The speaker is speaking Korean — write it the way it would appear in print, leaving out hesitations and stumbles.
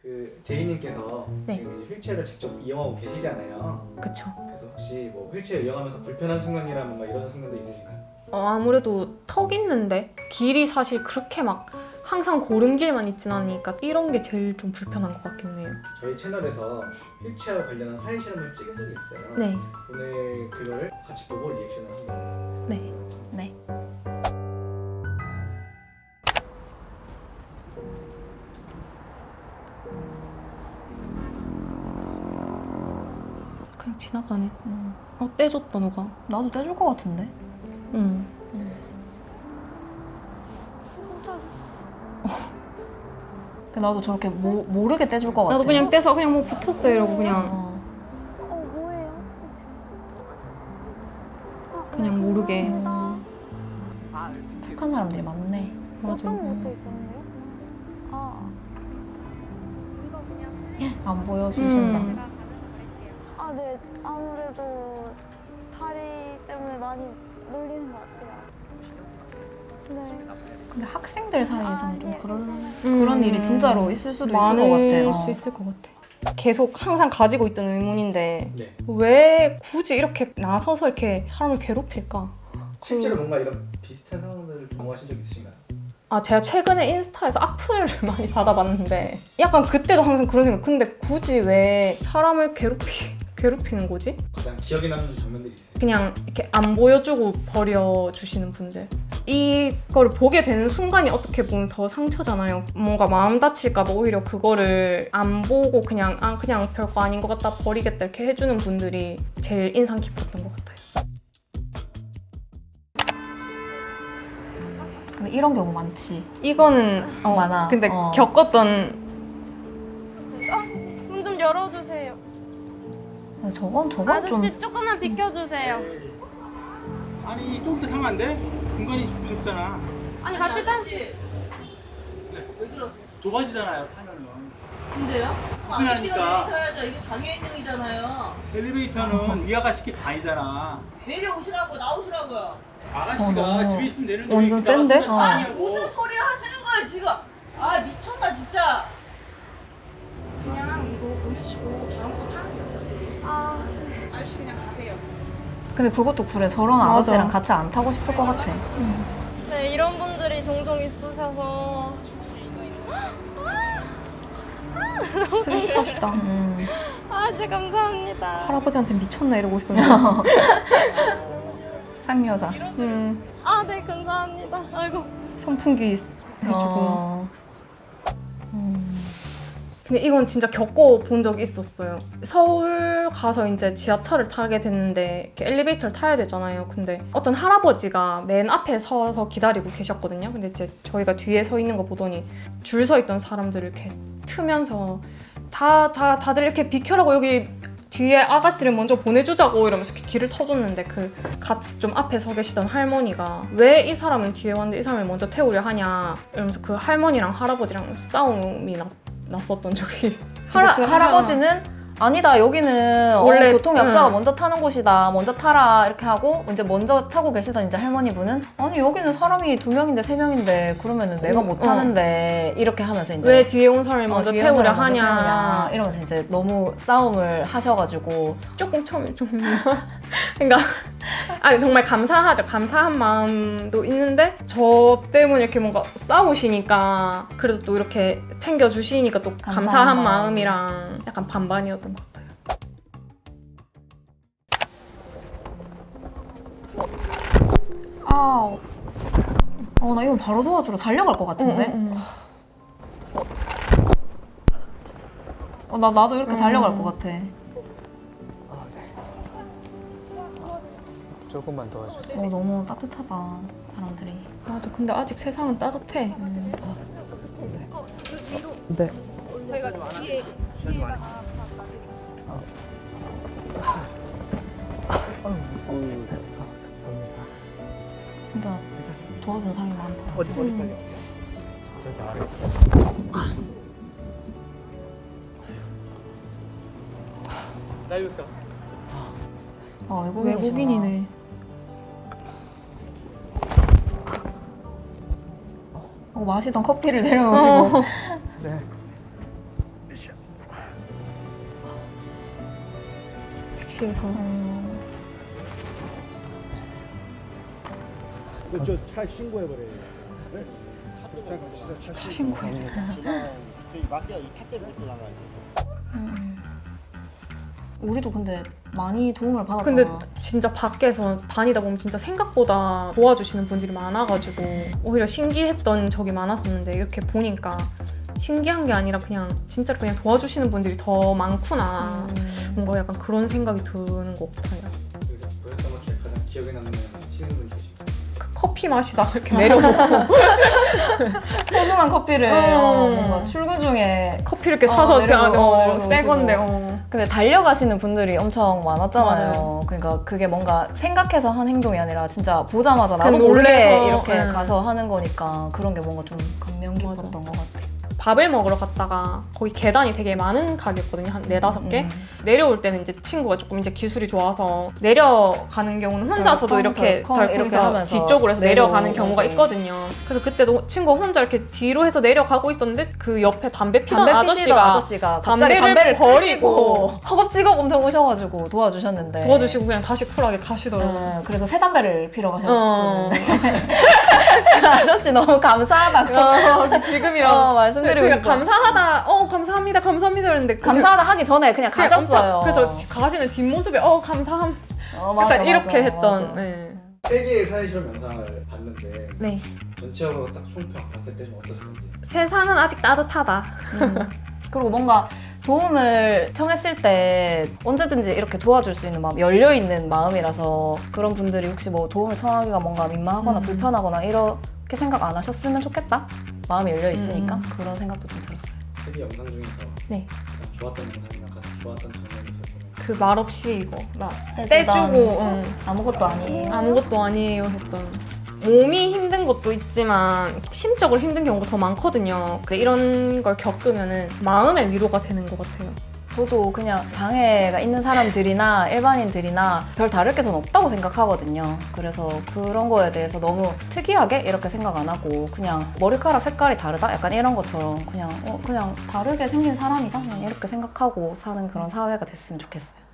그 제이님께서 네. 지금 이제 휠체어를 직접 이용하고 계시잖아요. 그쵸. 그래서 혹시 뭐 휠체어 이용하면서 불편한 순간이나 뭔가 이런 순간도 있으신가요? 아무래도 턱 있는데 길이 사실 그렇게 막 항상 고른 길만 있진 않으니까 이런 게 제일 좀 불편한 것 같긴 해요. 저희 채널에서 휠체어 관련한 사회 실험을 찍은 적이 있어요. 네. 오늘 그걸 같이 보고 리액션을 한번. 네. 네. 그냥 지나가네. 떼줬다 너가. 나도 떼줄 것 같은데. 응. 나도 저렇게 모르게 떼줄 것 같아. 나도 그냥 떼서 그냥 뭐 붙었어 이러고 그냥 뭐예요? 그냥 모르게. 착한 사람들이 많네. 맞아. 어떤 것도 있었네요? 아, 이거 그냥 안 보여주신다. 네. 아무래도 다리 때문에 많이 놀리는 것 같아요. 네. 근데 학생들 사이에서는 좀 네. 그런 일이 진짜로 있을 수도 있을 것 많을 같아. 수 있을 것 같아. 계속 항상 가지고 있던 의문인데 네. 왜 굳이 이렇게 나서서 이렇게 사람을 괴롭힐까? 실제로 뭔가 이런 비슷한 상황들을 경험하신 적 있으신가요? 제가 최근에 인스타에서 악플을 많이 받아봤는데 약간 그때도 항상 그런 생각. 근데 굳이 왜 사람을 괴롭히는 거지? 가장 기억에 남는 장면들이 있어요. 그냥 이렇게 안 보여주고 버려주시는 분들. 이걸 보게 되는 순간이 어떻게 보면 더 상처잖아요. 뭔가 마음 다칠까 봐 오히려 그거를 안 보고 그냥 별거 아닌 것 같다 버리겠다 이렇게 해주는 분들이 제일 인상 깊었던 것 같아요. 근데 이런 경우 많지. 이거는 많아. 근데 겪었던 문 좀 열어주세요. 근데 저건 좀 아저씨 조금만 비켜주세요. 아니 조금 더 타면 안 돼? 공간이 좁잖아. 아니 같이 탈. 왜 그러? 좁아지잖아요 타면은. 근데요? 그러니까. 아저씨가 내리셔야죠. 이게 장애인용이잖아요. 엘리베이터는 위아가 쉽게 다니잖아. 내려오시라고 나오시라고요. 아가씨가 너무 집에 있으면 되는데 완전 왜 센데? 이렇게 나가서 아니 타냐고. 무슨 소리를 하시는 거예요 지금? 아 미쳤나 진짜. 그냥 이거 보내시고 다음 거 타는 거 어떠세요? 아저씨 그냥 가세요. 근데 그것도 그래. 저런 맞아. 아저씨랑 같이 안 타고 싶을 것 같아. 네 이런 분들이 종종 있으셔서. 쓰레기하시다. 아저씨 감사합니다. 할아버지한테 미쳤나 이러고 있었는데. 상여자. 네 감사합니다. 아이고. 선풍기 해주고. 근데 이건 진짜 겪어본 적이 있었어요. 서울 가서 이제 지하철을 타게 됐는데 이렇게 엘리베이터를 타야 되잖아요. 근데 어떤 할아버지가 맨 앞에 서서 기다리고 계셨거든요. 근데 이제 저희가 뒤에 서 있는 거 보더니 줄 서 있던 사람들을 이렇게 트면서 다들 이렇게 비켜라고 여기 뒤에 아가씨를 먼저 보내주자고 이러면서 이렇게 길을 터줬는데 그 같이 좀 앞에 서 계시던 할머니가 왜 이 사람은 뒤에 왔는데 이 사람을 먼저 태우려 하냐 이러면서 그 할머니랑 할아버지랑 싸움이 났었던 적이 이제 그 할아버지는 아니다 여기는 원래, 교통약자가 먼저 타는 곳이다 먼저 타라 이렇게 하고 이제 먼저 타고 계시던 이제 할머니분은 아니 여기는 사람이 2명인데 3명인데 그러면은 내가 못 타는데 이렇게 하면서 이제 왜 뒤에 온 사람을 먼저 뒤에 온 태우려 사람 먼저 하냐 태우냐 이러면서 이제 너무 싸움을 하셔가지고 조금 처음에 좀 그러니까 아니 정말 감사하죠. 감사한 마음도 있는데 저 때문에 이렇게 뭔가 싸우시니까 그래도 또 이렇게 챙겨주시니까 또 감사한 마음이랑 약간 반반이었던 것 같아요. 아우 나 이거 바로 도와주러 달려갈 것 같은데 나도 이렇게 달려갈 것 같아. 조금만 도와주세요. 너무 따뜻하다 사람들이. 맞아. 근데 아직 세상은 따뜻해. 네. 저희가 뒤에 감사합니다. 진짜 도와주는 사람이 많다. 어디까지? 저기 아래. 나이스까. 외국인이네. 마시던 커피를 내려놓으시고 네. 시선. 저차 신고해버려요. 네? 차 신고해. 저희 마피아 이 탓대로 할 때 나가야지. 우리도 근데 많이 도움을 받았잖아. 근데 진짜 밖에서 다니다 보면 진짜 생각보다 도와주시는 분들이 많아가지고 오히려 신기했던 적이 많았었는데 이렇게 보니까 신기한 게 아니라 그냥 진짜 그냥 도와주시는 분들이 더 많구나. 뭔가 약간 그런 생각이 드는 것 같아요. 여기서 보였던 것 중에 가장 기억에 남는 시민분이 계십니까? 그 커피 마시다가 이렇게 내려놓고 소중한 커피를 뭔가 출근 중에 커피 이렇게 사서 내려놓고 새 건데 근데 달려가시는 분들이 엄청 많았잖아요. 그러니까 그게 뭔가 생각해서 한 행동이 아니라 진짜 보자마자 나도 그냥 모르게 놀래서, 이렇게 가서 하는 거니까 그런 게 뭔가 좀 감명 깊었던 것 같아. 밥을 먹으러 갔다가 거기 계단이 되게 많은 가게였거든요. 한 4-5개. 내려올 때는 이제 친구가 조금 이제 기술이 좋아서 내려가는 경우는 혼자서도 이렇게 덜컹 이렇게 하면서 뒤쪽으로 해서 내려가는 내려오고. 경우가 있거든요. 그래서 그때도 친구가 혼자 이렇게 뒤로 해서 내려가고 있었는데 그 옆에 담배 피던 피시던 아저씨가 갑자기 담배를 버리고 허겁지겁 엄청 오셔가지고 도와주셨는데 도와주시고 그냥 다시 쿨하게 가시더라고요. 네, 그래서 새 담배를 피러 가셨었는데 그 아저씨 너무 감사하다고 지금이랑 말씀드리고 그냥 싶어. 감사하다. 감사합니다. 감사합니다. 이랬는데 감사하다 하기 전에 그냥 그냥 가셨어요. 엄청 그래서 가시는 뒷모습에 감사함. 맞아, 약간 이렇게 맞아, 했던. 맞아. 네. 3개의 사회 실험 영상을 봤는데 네. 전체적으로 딱 총평 봤을 때 좀 어떠셨는지. 세상은 아직 따뜻하다. 그리고 뭔가 도움을 청했을 때 언제든지 이렇게 도와줄 수 있는 마음, 열려있는 마음이라서 그런 분들이 혹시 뭐 도움을 청하기가 뭔가 민망하거나 불편하거나 이렇게 생각 안 하셨으면 좋겠다? 마음이 열려있으니까 그런 생각도 좀 들었어요. 3개 영상 중에서 네. 가장 좋았던 영상이나 가장 좋았던 장면이 있었어요. 그 말없이 이거 나 떼주던 떼주고 아무것도 아니에요. 아무것도 아니에요 했던. 몸이 힘든 것도 있지만 심적으로 힘든 경우가 더 많거든요. 근데 이런 걸 겪으면은 마음의 위로가 되는 것 같아요. 저도 그냥 장애가 있는 사람들이나 일반인들이나 별 다를 게 저는 없다고 생각하거든요. 그래서 그런 거에 대해서 너무 특이하게 이렇게 생각 안 하고 그냥 머리카락 색깔이 다르다? 약간 이런 것처럼 그냥 다르게 생긴 사람이다? 그냥 이렇게 생각하고 사는 그런 사회가 됐으면 좋겠어요.